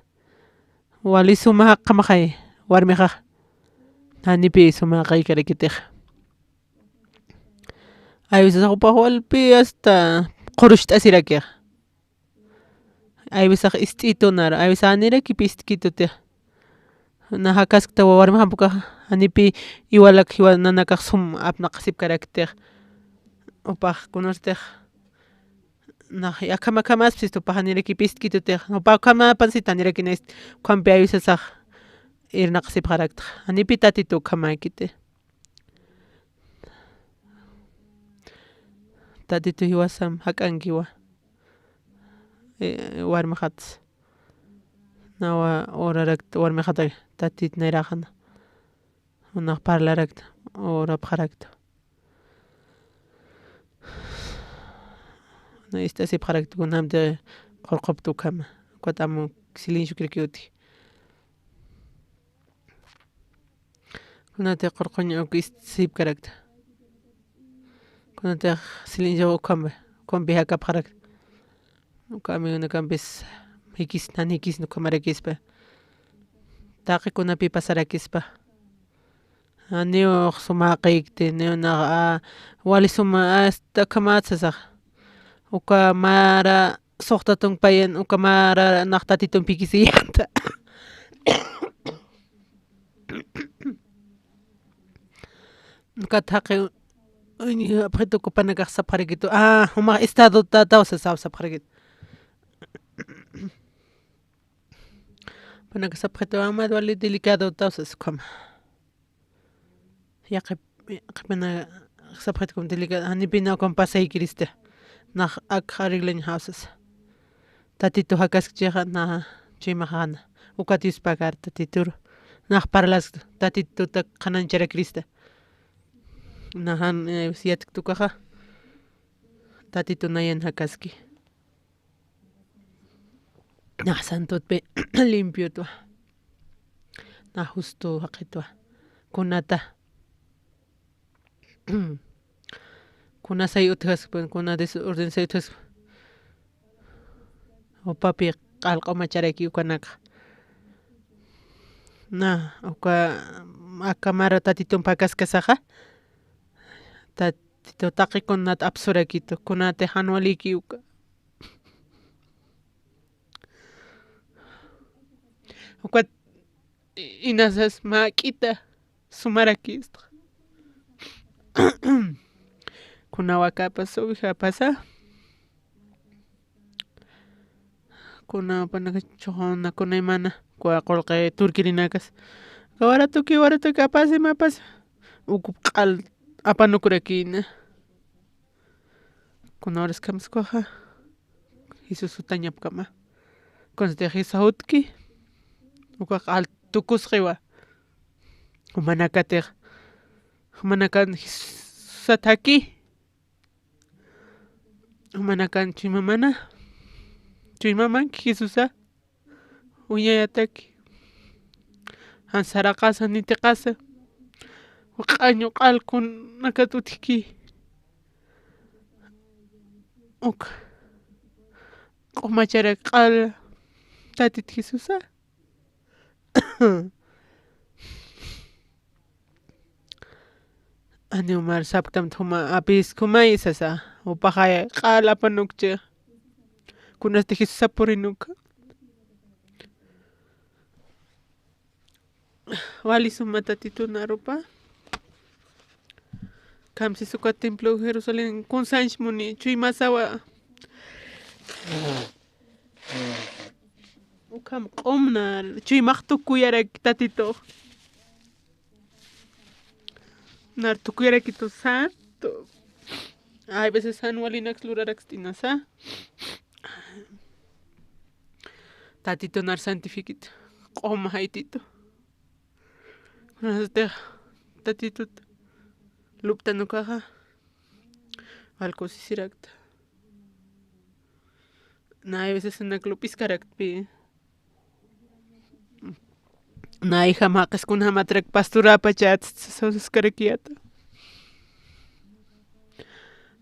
wali sumaq qamaqay warmiqa hanipi sumaq qaykarakitiq hay veces upaq walpi hasta qurushta asirakiq hay veces ist'itunar hay veces anirakipi ist'kitutiq na hakaskta warmi hampuqa hanipi iwalak hiwananakaq sum apnaqa sipkaraktiq upaq kunartiq na yakama kamaspis upaq hanirakipi ist'kitutiq upaq kamapansita hanirakina qanpi hay veces irnaqsipqaraqtaq anipi tatitu ukhamakite tatitu hiwasam hak'ankiwa warmiqatas nawa uraraqta warmiqata tatita niraqna hunaq parlaraqta urapaqaraqta istasipqaraqta kunanpi qurqupta ukhama ukhata amu silencio kirkiuti kunanti qurquña sipkaraqta kunanti silencio ukhunpi hakapaqaraqta uka amiguna kanpis nani hikisna ukhamaraykispa taqikunapip pasarakispa niyuq sumaqikti niyunaqa wali suma hasta ukhamachasaq uka mara suqta tumpayan uka mara naq tatitun pikisiyanta uka taqi apqita ukupanakaq sapqarikitu umaq estadota sapqarikitu panaka sapqita ama wali delicado tawsas ukhama yaqipina sapqita como delicado anipina ukama pasaykirista naq aqha arreglaña hawsas tatitu hakaskachayqa na chaymaq hana ukatiuspakar tatituru naq parlask tatituta qanancharakrista na yatik tukaqa tatitu nayan hakaski na santupi limpiutua na justo haq'itua kunata kunasay uthaspa kuna desordensay uthaspa upapi qallq'umacharayki ukanaqa na uka akamara tatitun pakaskasaqa tatitu taqikunata apsurakitu kunata hanwaliki uka uka inasas mak'ita sumarakista kuna wakapas uwihapas kuna panaka kuna imana qullqi turkirinakas waratuki apasimapas uku q'al apanukurakina kuna horas kamuskuqa Jesus sutañapkama kunantik Jesus hutki uka q'al tukusqiwa humanakatiq humanakan sataki humanakan chuymamana chuymamanki Jesusa uñayataki hansaraqasa nitiqasa q'añu q'alkunaka tutiki uka q'umachara q'al tatita Jesusa ani umar saptamanta huma apis kumaysasa upaqaya q'al apanukcha kunasta Jesusa purinuka wali suma tatituna rupa kamsis uka templo Jerusalén kunsanchmuni chuymasawa ukam q'umna chuymaq tukuyaraki tatito nar tukuyarakitu santo hay veces san walinax lurarakstinasa tatito nar santifiquito q'uma haytito tatito luptanukaqa alkusisirakta na hay veces naklupiskarakpi na hija maqaskuna matrak pasturapa chatsasawsaskarakiyata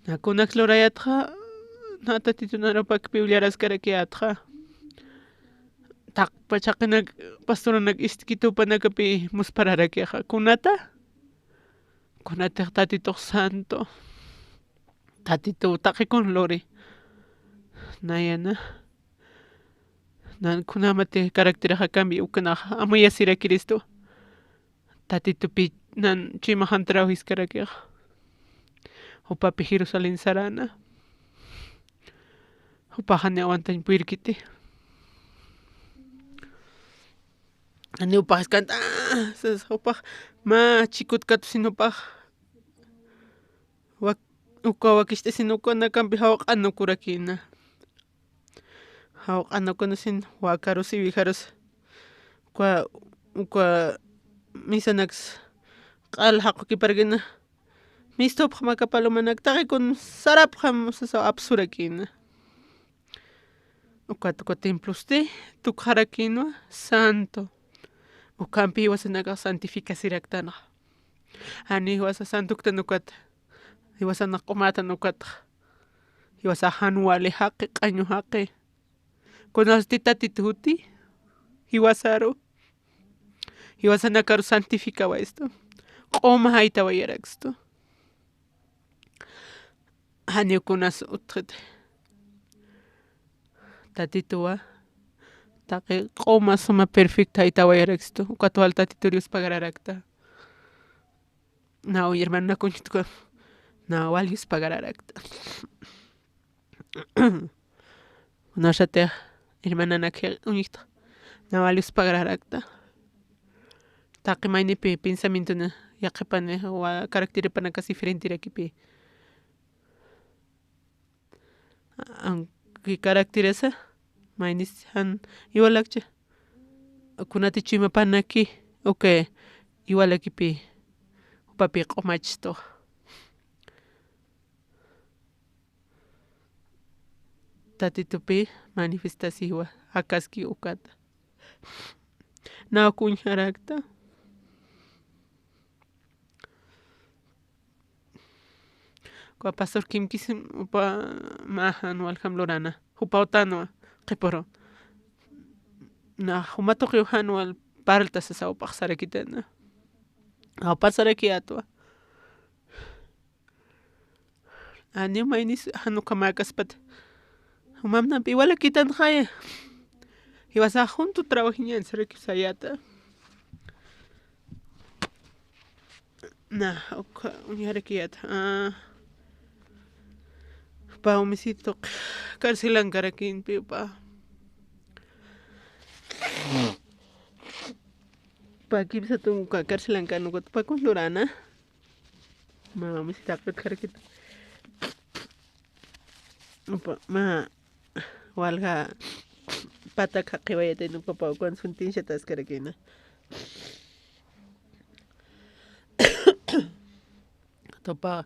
na kunak lurayatqa na tatito naropakpi willarascarakiyatqa taqpa chaqinak pastoranak iskitupanakapi muspararakiyqa kunatiq tatito santo tatito taqikun luri nayana nan kunamati karakterqa cambi ukanaqa amuyasira Cristo tatitupi nan chimahantaraw hiskarakiqa upapi Jerusalén sarana upaqani awantañ puirkiti Aniupaq kanta upaq ma chikutkata sinupaq uka wakishta sinukuna kanpi hawq'anukurakina hawq'anukuna sin wakaru siwijarus uka misanakus q'ala haqukiparkina mistupaq makapalomanaka taqikuna sarapaq hamusasapa apsurakina ukata temploste tukharakina santo ukanpi hiwasanaka santificaciractana ani hiwasa santukta nukata hiwasana q'umata nukata hiwasa Januale haqi q'añu haqi kunasti tatita huti hiwasaru hiwasanakaru santificawaestu q'uma hayta wayarakustu Haniukunas utqita tatituwa taqi q'uma suma perfecta hayta wayarakustu ukatual tatiturius pagararakta na hermanakunchikta nawalius pagararakta nashatia hermananaka uñiqta nawalius pagararakta taqi maynipi pensamientona yaqipani caracteripanaka diferentirakipi aunque caracteresa maynis iwalakcha kunatichu imapanaki okay iwalakipi upapi q'umachishtuqa tatitupi manifestaciwa akaski ukata nawkuñarakta Kwa pastor kimkisim upa mahan walhamlorana hupawtano qipuru na humatuqi hanual paralta sasawpaq sarakitana awpa saraki atwa ani maynis hanuka makaspata humamnapi iwalakitan qaya hiwasa junto trabajiñan saraki sayata na uñarakiyata pa homicidio carcelankarakinpi pa kimsa tunka carcelankanukuta pakunlurana ma homicidio karakita ma walga pataka qiwayata nukapa kuantas funtinshata askarakina topa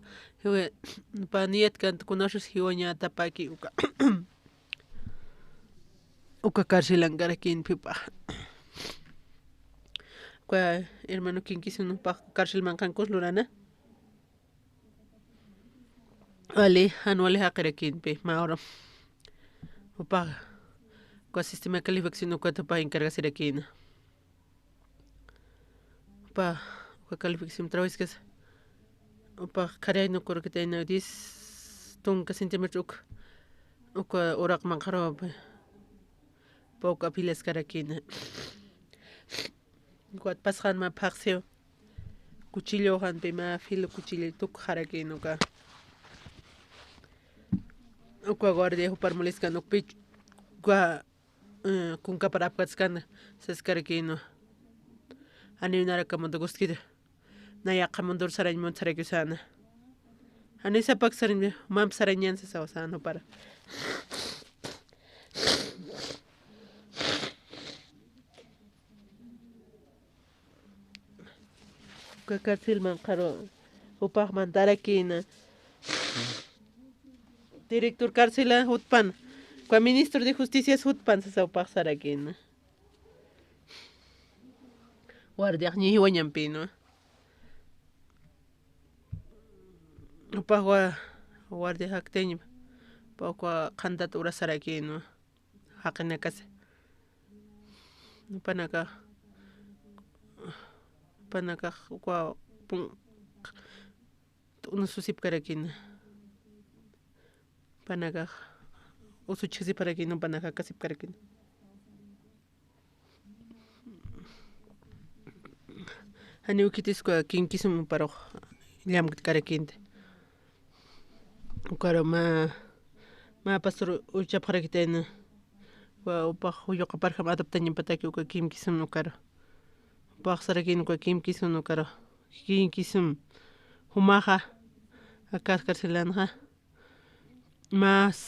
pa niyatkanta kunashus hiwañata paki uka carcelankarakinpipa kwa hermano kinkisunupaq carcelmanqankus lurana wali Januale haqirakinpi mahora upaq kwa sistema de calificación ukatapa encargasirakina upa uka calificación trabaskasa upaq qhariaynukurkitayna 10 tunka centímetro uka uraq manqaruwapi uka apilaskarakina uka pasqanma paqsiw cuchillo hanpi ma filo cuchillo tukharakina uka guardia huparmulisqan ukpi uka kunkapara apkatisqanta saskarakina ani narakamunta guskita nayaqa sarañmunta sarakusana ani sapak saraña mam sarañansa sawasana para uka carcelman qharu upaqman tarakina director carcela hutpan kwa ministro de justicia hutpan sasawpaq sarakina guardia ñi hiwañanpi upaq guardia haqteña upaq qhantata urasarakina haqinakasi upanaka ukwa unususipkarakina panaka usuchisiparakina panaka kasipkarakina hani ukitisqa kinkisum paruq llamk'itkarakinte ukara ma pastor uchapaqrakitayna wa upaq uyuqa parqam adaptaña pataki uka kinkisum ukara Paxarakin kwa kim kisunu karo kim kisum humaja akaskarsilanja mas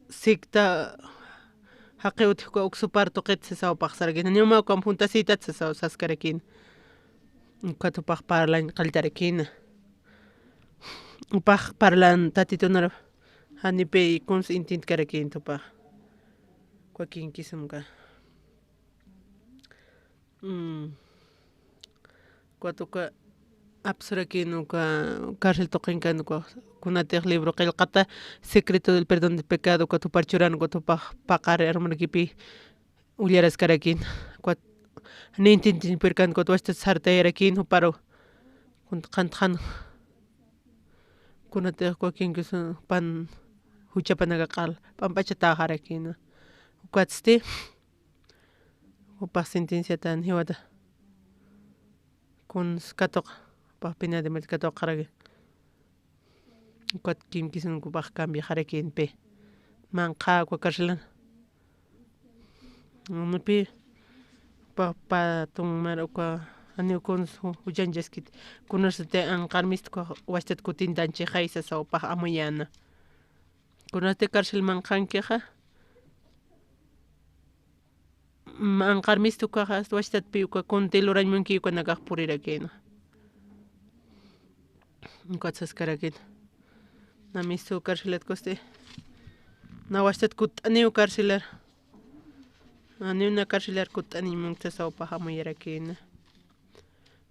sikta haqiwti kwa uksuparto qetsesaw paxarakin ñuma kwa puntasita tsesaw saskarakin ukatupaq parlan qalltarakina upaq parlan tatitunara hanipi consintintikarakina tupaq kuakin kisumka kuatuka apsurakinuka cárcel tuqinkanuka kunatiq libro qillqata secreto del perdón del pecado kuatuparchurani kuatupaq paqari armarkipi ullarascarakina nintintinpirkani kuatwachta sartayarakin paro qantajan kunatiq kuakin kisun pan huchapanaka q'ala pampacha taqarakina kuatishti upaq sentenciata niwata katuq upaq pena de muerte katuq qaraki kuatin kisunukupaq cambiajarkinpi manqa carcelana pi patunmaruka animukunus huchanchaskita kunashti anqarmista washtata kutintanchik haysasawpaq amuyana kunasti carcelman qankiqa anqarmista ukaq washtatapi conteluramunki ukanakaq purirakina kuachashkarakina namistu carcelata kusti na washtata kut'aniw carcelar animuna carcelar kut'animun chasawpaq hamuyarakina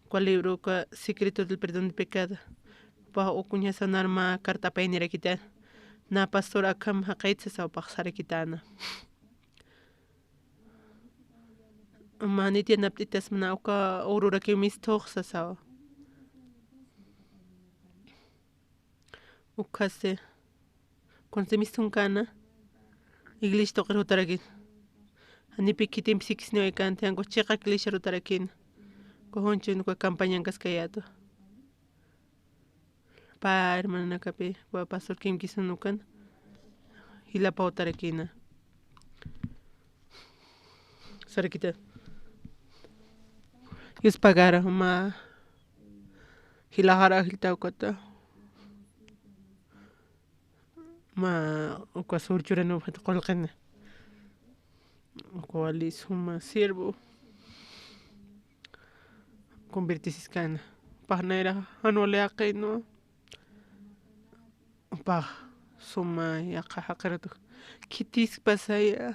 kua libroka secreto del perdón del pecado pa ukuña sanarma cartapi aynirakita na pastor akam haqaychasawpaq sarakitana manitianaptitas mana uka ururaki mistuqsasawa ukasi consemistunkana iglesia tuqui rutarakina hanipi kitinpi sikisniwaykanti ankush chiqa iglesia rutarakina kujunchik campaña kaskayatu pa hermanakapi pastor Kim kisunukan hilapa utarakina sarakita Dios pagara ma hilajara hiltawkata ma uka surchuranu qolqina kuali suma siervo convertisiscana paqnayra hanualeaqino paq suma yaqa haqiratu kitis pasaya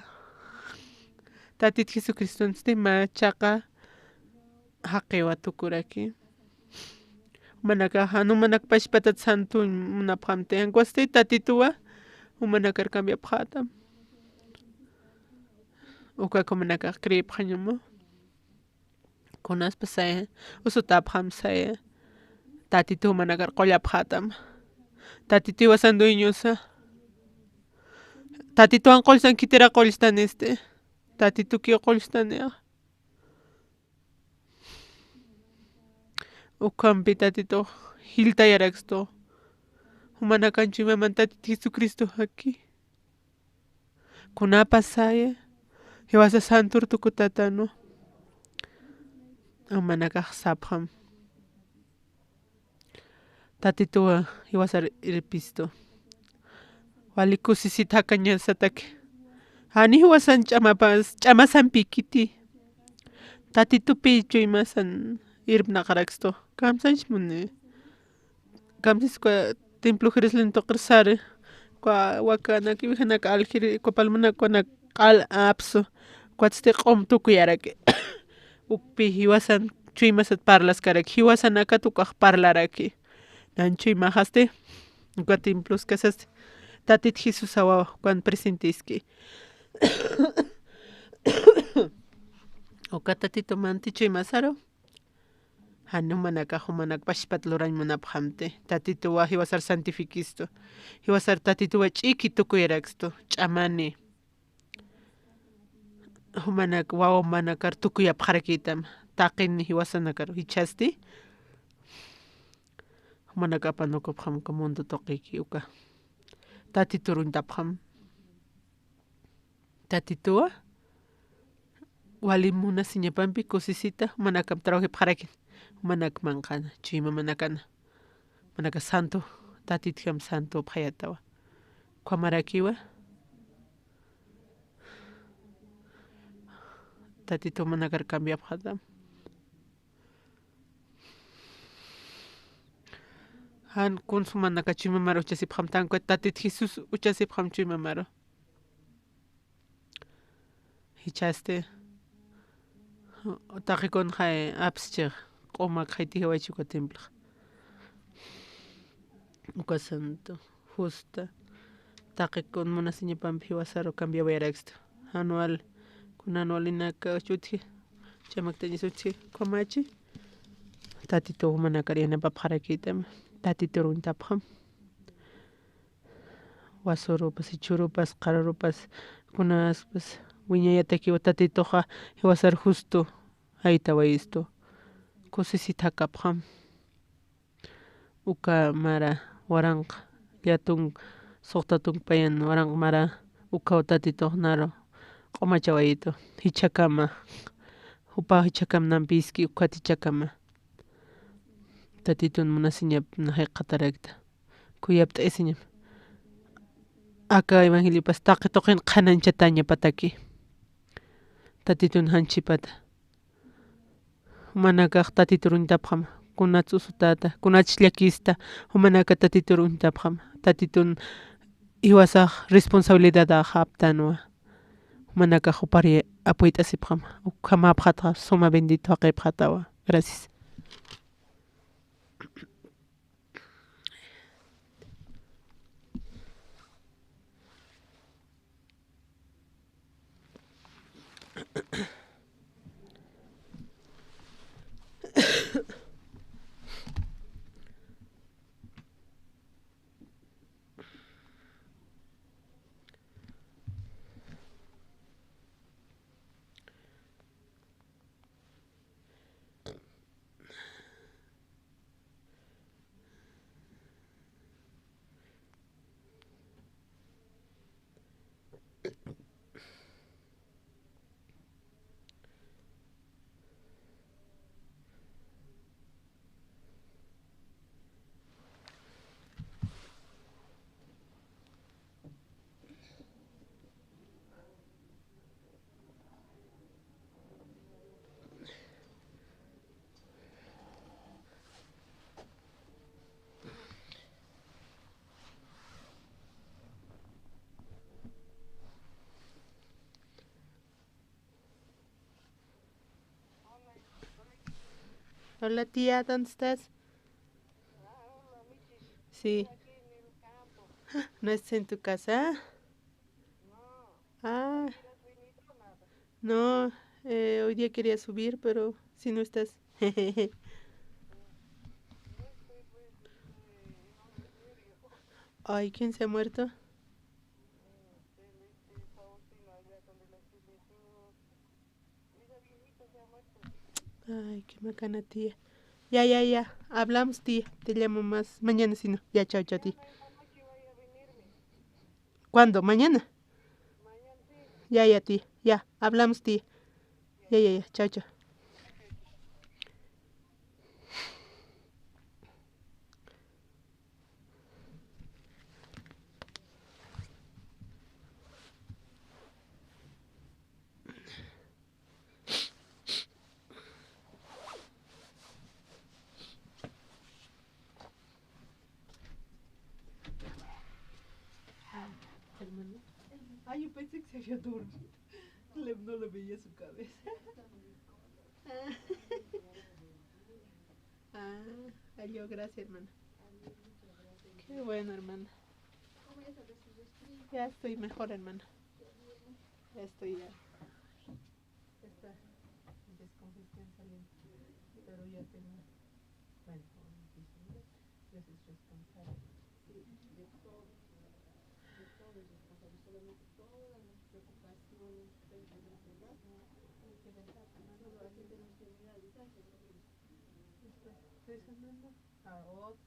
tatit Jesucristo ma chaqa haqiwa tukuraki manaka hanumanak pashpatata santu munapqamti ankuasti tatituwa humanakar cambiapqata ukaka manaka creyipqañamu kunaspa saya usutapqam saya tatitu manakar qollapqatam tatitiwa sanduiñusa tatituwan qollsan kitira qollstaniste tatituki qollstaniqa ukampi tatitu hiltayaraksito humanakanchik imaman tatita Jesucristo haki kunapas saya hiwasa santur tukutatano amanakaq sapqam tatituwa hiwasar irpisto walikusisita hakañasataki ani hiwasan ch'amasanpi kiti tatitupi chuymasan irpnaqaraksito kamsanchikmuni kamsisqa templo Jerusalén toqrsari kwa wakanaki wihanaka aljiri kwa palmanakuna q'ala apsu kuatishti q'um tukuyaraki ukpi hiwasan chuymasata parlaskaraki hiwasanaka tukaq parlaraki nanchuyman hasti ukwa templos kasasti tatita Jesus wawa kuan presentiski uka tatito manti chuymasaro hanumanaka humanak pashpat luraymunapaq hamti tatituwa hiwasar santifiquisto hiwasar tatituwa ch'iki tukuyaraksito ch'amani humanak wawa manakar tukuyapaqarkitama taqini hiwasanakar hichasti humanaka apanukupaqmi mundo tuquyki uka tatitu runtapaqmi tatituwa walimuna siñapampi kusisita manakam trabaje paqarakin manak manqana chayma manakana manaka santo tatitkam santo phayatawa kwamarakiwa tatito manakar cambia phata han kunsu manaka chimamaro uchasipqam tanque tatit Jesus uchasipqam chimamaro hichaste taqikun hay apschiq q'umaq hayti hiwaychikwa templo uka santo justa taqikun munasiñapampi hiwasaro cambiawayaraksita anual kun anualinaka chuti chamaktaña suchi kwamachi tatito manakar yanapaq qarakitama tatito runtapaqam wasurupas ichurupas qararupas kunaspas wiñayatakiwa tatitoqa hiwasar justo hayta wayisto kusisita kapqam uka mara waranqa llatun suqta tumpayan waranqa mara uka tatito naru q'umacha wayito hichakama upa hichakamanpi iski uka hichakama tatito munasiña hayk'atarakta kuyapta isiña aka evangeliopas taqi tuqin qhananchataña pataki tatitun hanchipata manakaq tatito runtapaqam kunatz usutata kunachis llakista manaka tatito runtapaqam tatitun hiwasaq responsabilidadta haptanwa manaka hupari apuyta sipqam ukhamapqata suma bendito haqipqatawa gracias. Hola tía, ¿dónde estás? Sí. ¿No estás en tu casa? Ah, no, hoy día quería subir, pero si no estás. Ay, ¿quién se ha muerto? Ay, qué macana tía. Ya, ya, ya. Hablamos, tía. Te llamo más mañana si no. Ya, chao, chao, tía. ¿Cuándo? ¿Mañana? Ya, ya, tía. Ya, hablamos, tía. Ya, ya, ya. Chao, chao. Hermano. Ay, yo pensé que se había dormido. No le veía su cabeza. Adiós, gracias, hermano. Qué bueno, hermano. Ya estoy mejor, hermano. Ya estoy ya. Esta descongestión saliendo. Pero ya tengo. Bueno, yo soy responsable. Sí, de todo es responsable. Solamente todas las preocupaciones, ¿verdad? Hay que dejar, solo así tenemos que mirar el detalle. Estoy sanando a otro.